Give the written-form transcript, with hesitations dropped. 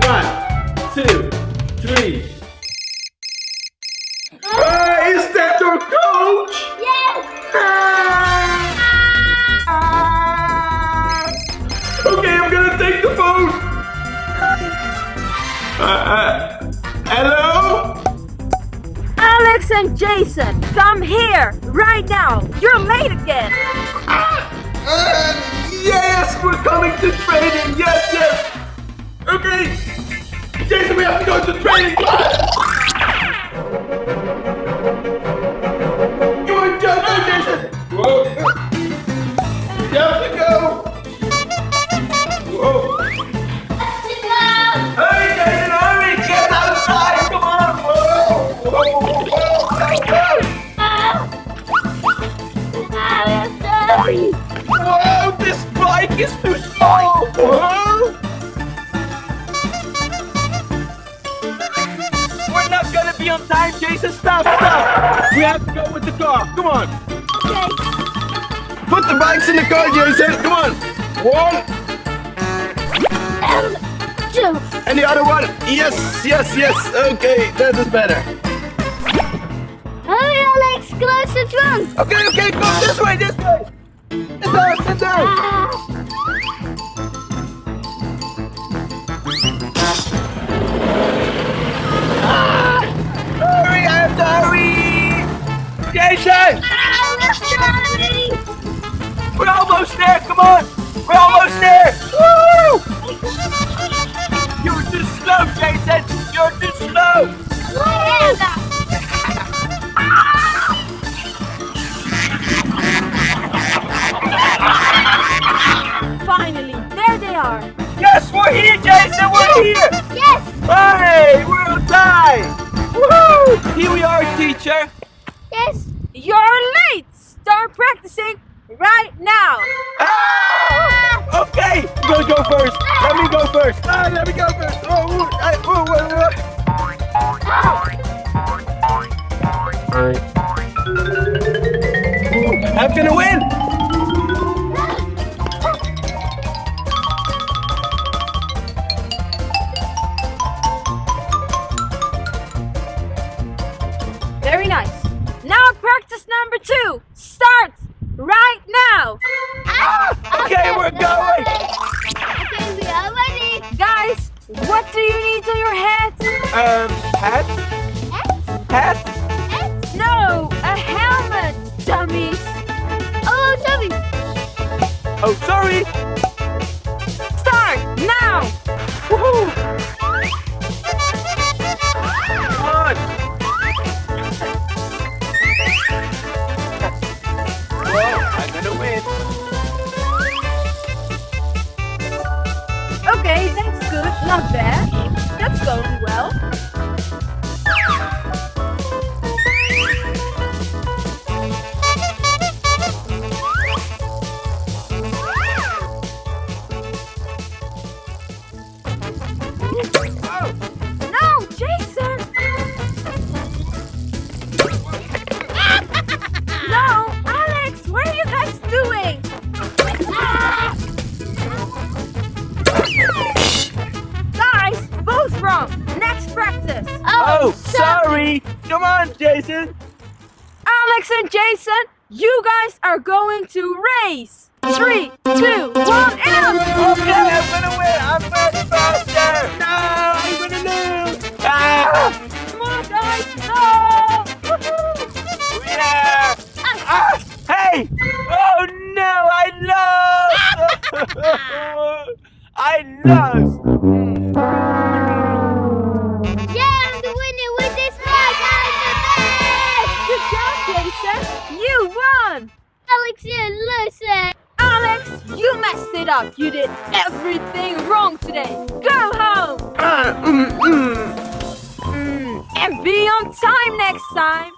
1, 2, 3. Is that your coach? Yes! Okay, I'm gonna take the phone. Hello? Alex and Jason, come here right now. You're late again. Yes, we're coming to training. Yes. Okay. Jason, we have to go to training class. Come on, go, Jason. Whoa. You have to go. Whoa. Hurry, Jason, hurry. Get outside. Come on. Whoa, this bike is too small. Whoa. We're not gonna be on time, Jason. Stop. We have to go with the car. Come on. Okay. Put the bikes in the car, Jason. Come on. 1. And 2. And the other one. Yes. Okay, that is better. Hurry, Alex. Close the trunk. Okay, go this way. Sit down. Hurry, I have to hurry. Jason, we're almost there. Come on. We're almost there. Woo! You're too slow, Jason. You're too slow. Finally, there they are. Yes, we're here, Jason. We're here. Yes. Hey, we're on time. Woohoo! Here we are, teacher. Yes. You're late. Start practicing right now. Okay, I'm gonna go first. Let me go first. I'm gonna win. Very nice. Now practice number 2. Start right now. Okay, we're going. Okay, we are ready. Guys, what do you need on your head? Hat? Hat? No, a helmet, dummies. Oh, sorry. Oh, sorry. Start now. Woohoo! Come on. Whoa, I'm gonna win. Okay, that's good. Not bad. That's going well. No, Jason! No, Alex, what are you guys doing? Guys, both wrong. Next practice. Oh, sorry. Come on, Jason. Alex and Jason, you guys are going to race. 3, 2, 1, and... Okay, I'm gonna win. I'm much faster. No, I'm gonna lose. Come on, guys. No! Woohoo! Yeah. Hey. Oh no, I lost. I lost. Yeah, I'm the winner with this match. Good job, Jason. You won. Alex, you loser. Alex, you messed it up. You did everything wrong today. Go home. And be on time next time.